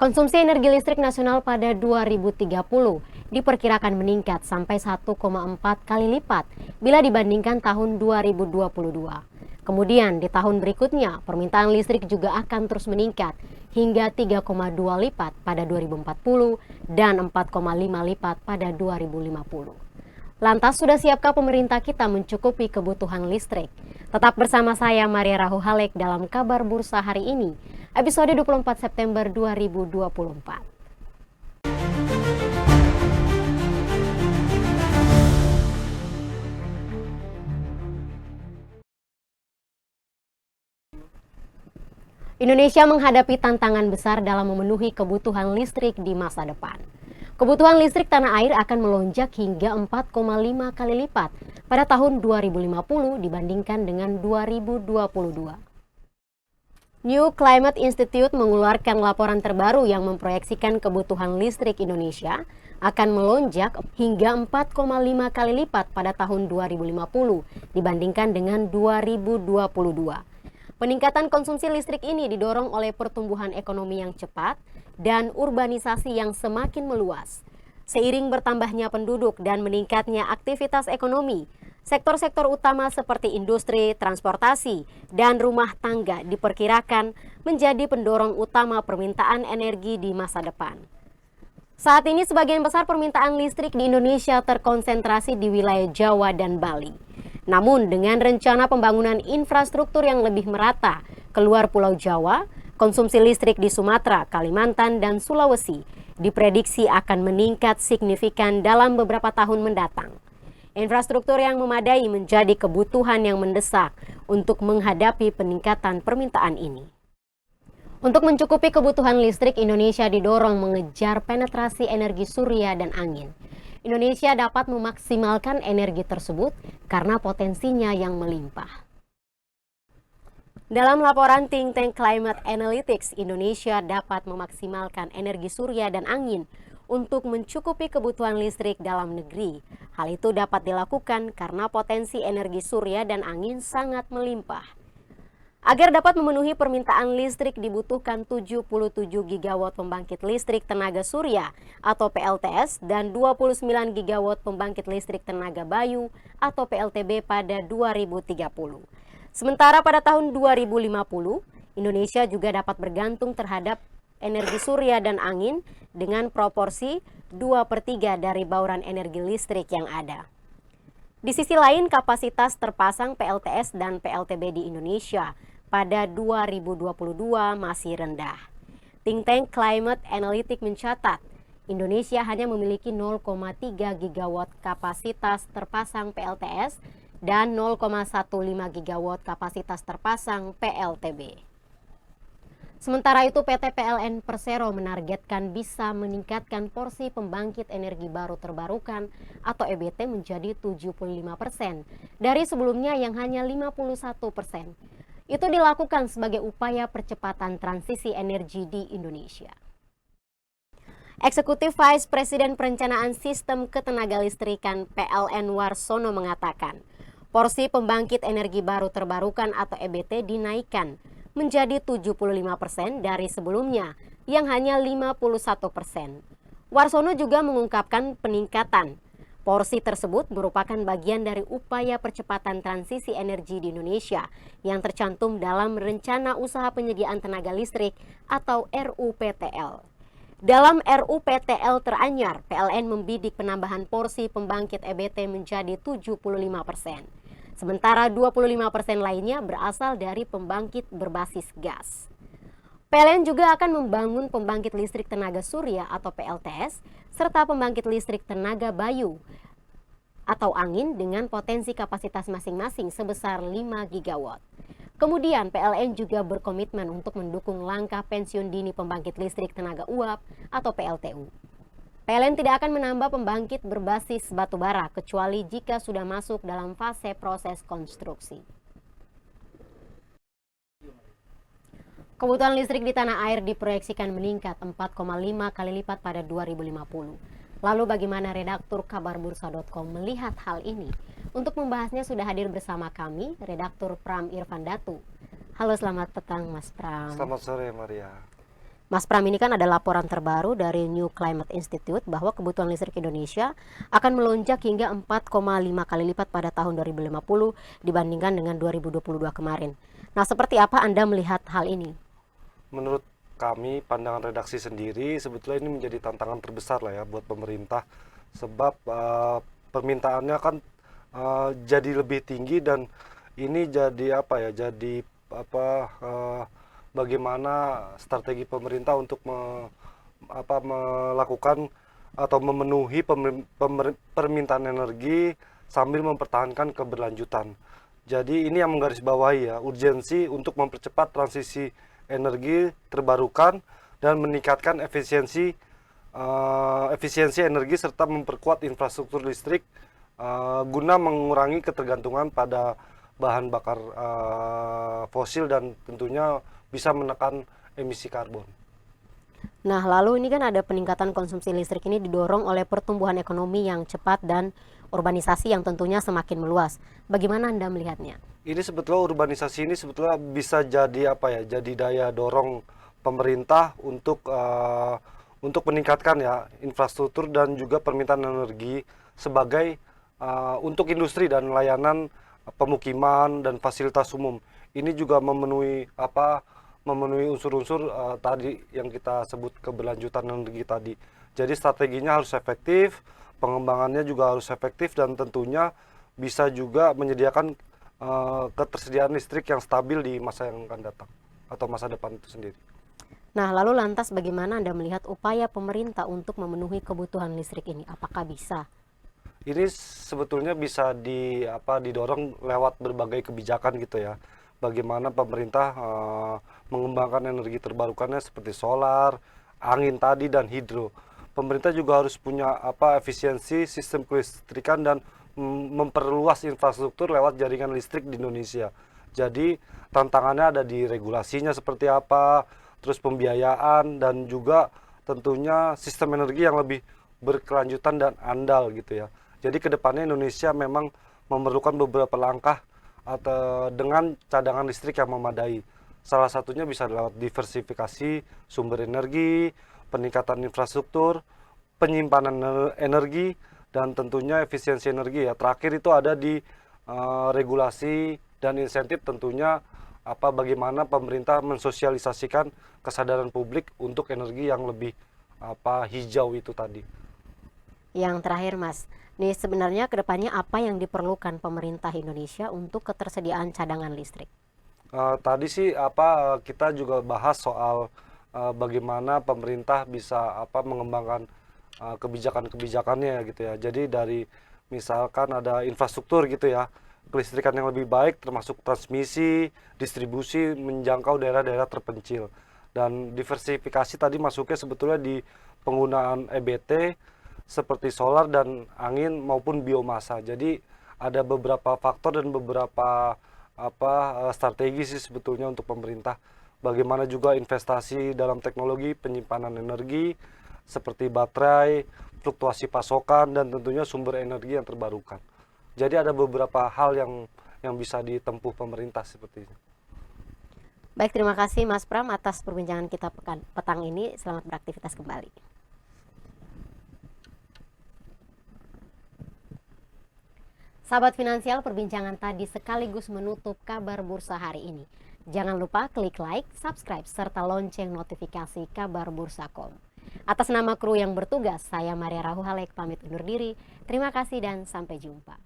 Konsumsi energi listrik nasional pada 2030 diperkirakan meningkat sampai 1,4 kali lipat bila dibandingkan tahun 2022. Kemudian di tahun berikutnya, permintaan listrik juga akan terus meningkat hingga 3,2 lipat pada 2040 dan 4,5 lipat pada 2050. Lantas sudah siapkah pemerintah kita mencukupi kebutuhan listrik? Tetap bersama saya Maria Rahu Halek dalam Kabar Bursa hari ini, episode 24 September 2024. Indonesia menghadapi tantangan besar dalam memenuhi kebutuhan listrik di masa depan. Kebutuhan listrik tanah air akan melonjak hingga 4,5 kali lipat pada tahun 2050 dibandingkan dengan 2022. New Climate Institute mengeluarkan laporan terbaru yang memproyeksikan kebutuhan listrik Indonesia akan melonjak hingga 4,5 kali lipat pada tahun 2050 dibandingkan dengan 2022. Peningkatan konsumsi listrik ini didorong oleh pertumbuhan ekonomi yang cepat dan urbanisasi yang semakin meluas. Seiring bertambahnya penduduk dan meningkatnya aktivitas ekonomi, sektor-sektor utama seperti industri, transportasi, dan rumah tangga diperkirakan menjadi pendorong utama permintaan energi di masa depan. Saat ini sebagian besar permintaan listrik di Indonesia terkonsentrasi di wilayah Jawa dan Bali. Namun dengan rencana pembangunan infrastruktur yang lebih merata keluar Pulau Jawa, konsumsi listrik di Sumatera, Kalimantan, dan Sulawesi diprediksi akan meningkat signifikan dalam beberapa tahun mendatang. Infrastruktur yang memadai menjadi kebutuhan yang mendesak untuk menghadapi peningkatan permintaan ini. Untuk mencukupi kebutuhan listrik, Indonesia didorong mengejar penetrasi energi surya dan angin. Indonesia dapat memaksimalkan energi tersebut karena potensinya yang melimpah. Dalam laporan think tank Climate Analytics, Indonesia dapat memaksimalkan energi surya dan angin untuk mencukupi kebutuhan listrik dalam negeri. Hal itu dapat dilakukan karena potensi energi surya dan angin sangat melimpah. Agar dapat memenuhi permintaan listrik dibutuhkan 77 gigawatt pembangkit listrik tenaga surya atau PLTS dan 29 gigawatt pembangkit listrik tenaga bayu atau PLTB pada 2030. Sementara pada tahun 2050, Indonesia juga dapat bergantung terhadap energi surya dan angin dengan proporsi 2/3 dari bauran energi listrik yang ada. Di sisi lain, kapasitas terpasang PLTS dan PLTB di Indonesia pada 2022 masih rendah. Think Tank Climate Analytics mencatat, Indonesia hanya memiliki 0,3 gigawatt kapasitas terpasang PLTS dan 0,15 gigawatt kapasitas terpasang PLTB. Sementara itu, PT PLN Persero menargetkan bisa meningkatkan porsi pembangkit energi baru terbarukan atau EBT menjadi 75% dari sebelumnya yang hanya 51%. Itu dilakukan sebagai upaya percepatan transisi energi di Indonesia. Eksekutif Vice President Perencanaan Sistem Ketenagalistrikan PLN Warsono mengatakan, porsi pembangkit energi baru terbarukan atau EBT dinaikkan menjadi 75% dari sebelumnya yang hanya 51%. Warsono juga mengungkapkan peningkatan porsi tersebut merupakan bagian dari upaya percepatan transisi energi di Indonesia yang tercantum dalam Rencana Usaha Penyediaan Tenaga Listrik atau RUPTL. Dalam RUPTL teranyar, PLN membidik penambahan porsi pembangkit EBT menjadi 75%. Sementara 25% lainnya berasal dari pembangkit berbasis gas. PLN juga akan membangun pembangkit listrik tenaga surya atau PLTS, serta pembangkit listrik tenaga bayu atau angin dengan potensi kapasitas masing-masing sebesar 5 gigawatt. Kemudian PLN juga berkomitmen untuk mendukung langkah pensiun dini pembangkit listrik tenaga uap atau PLTU. PLN tidak akan menambah pembangkit berbasis batubara kecuali jika sudah masuk dalam fase proses konstruksi. Kebutuhan listrik di tanah air diproyeksikan meningkat 4,5 kali lipat pada 2050. Lalu bagaimana redaktur kabarbursa.com melihat hal ini? Untuk membahasnya sudah hadir bersama kami, redaktur Pram Irfan Datu. Halo, selamat petang Mas Pram. Selamat sore Maria. Mas Pram, ini kan ada laporan terbaru dari New Climate Institute bahwa kebutuhan listrik Indonesia akan melonjak hingga 4,5 kali lipat pada tahun 2050 dibandingkan dengan 2022 kemarin. Nah, seperti apa Anda melihat hal ini? Menurut kami, pandangan redaksi sendiri, sebetulnya ini menjadi tantangan terbesar lah ya buat pemerintah, sebab permintaannya kan jadi lebih tinggi, dan ini jadi apa ya? Jadi apa? Bagaimana strategi pemerintah untuk melakukan atau memenuhi permintaan energi sambil mempertahankan keberlanjutan. Jadi ini yang menggarisbawahi ya, urgensi untuk mempercepat transisi energi terbarukan dan meningkatkan efisiensi energi serta memperkuat infrastruktur listrik guna mengurangi ketergantungan pada bahan bakar fosil dan tentunya bisa menekan emisi karbon. Nah, lalu ini kan ada peningkatan konsumsi listrik ini didorong oleh pertumbuhan ekonomi yang cepat dan urbanisasi yang tentunya semakin meluas. Bagaimana Anda melihatnya? Ini sebetulnya urbanisasi ini sebetulnya bisa jadi apa ya? Jadi daya dorong pemerintah untuk meningkatkan ya infrastruktur dan juga permintaan energi sebagai untuk industri dan layanan pemukiman dan fasilitas umum. Ini juga memenuhi unsur-unsur tadi yang kita sebut keberlanjutan energi tadi. Jadi strateginya harus efektif, pengembangannya juga harus efektif, dan tentunya bisa juga menyediakan ketersediaan listrik yang stabil di masa yang akan datang atau masa depan itu sendiri. Nah, lalu lantas bagaimana Anda melihat upaya pemerintah untuk memenuhi kebutuhan listrik ini? Apakah bisa? Ini sebetulnya bisa didorong lewat berbagai kebijakan gitu ya. Bagaimana pemerintah mengembangkan energi terbarukannya seperti solar, angin tadi, dan hidro. Pemerintah juga harus punya efisiensi sistem kelistrikan dan memperluas infrastruktur lewat jaringan listrik di Indonesia. Jadi tantangannya ada di regulasinya seperti apa, terus pembiayaan, dan juga tentunya sistem energi yang lebih berkelanjutan dan andal gitu ya. Jadi kedepannya Indonesia memang memerlukan beberapa langkah atau dengan cadangan listrik yang memadai. Salah satunya bisa lewat diversifikasi sumber energi, peningkatan infrastruktur, penyimpanan energi, dan tentunya efisiensi energi ya. Terakhir itu ada di regulasi dan insentif, tentunya bagaimana pemerintah mensosialisasikan kesadaran publik untuk energi yang lebih hijau itu tadi. Yang terakhir, Mas, nih sebenarnya kedepannya apa yang diperlukan pemerintah Indonesia untuk ketersediaan cadangan listrik? Tadi sih kita juga bahas soal bagaimana pemerintah bisa mengembangkan kebijakan-kebijakannya gitu ya. Jadi dari misalkan ada infrastruktur gitu ya, kelistrikan yang lebih baik termasuk transmisi, distribusi menjangkau daerah-daerah terpencil. Dan diversifikasi tadi masuknya sebetulnya di penggunaan EBT seperti solar dan angin maupun biomasa. Jadi ada beberapa faktor dan beberapa strategi sih sebetulnya untuk pemerintah. Bagaimana juga investasi dalam teknologi penyimpanan energi seperti baterai, fluktuasi pasokan, dan tentunya sumber energi yang terbarukan. Jadi ada beberapa hal yang bisa ditempuh pemerintah seperti itu. Baik, terima kasih Mas Pram atas perbincangan kita petang ini. Selamat beraktivitas kembali. Sahabat finansial, perbincangan tadi sekaligus menutup kabar bursa hari ini. Jangan lupa klik like, subscribe, serta lonceng notifikasi kabar bursa.com. Atas nama kru yang bertugas, saya Maria Rahuhalek pamit undur diri. Terima kasih dan sampai jumpa.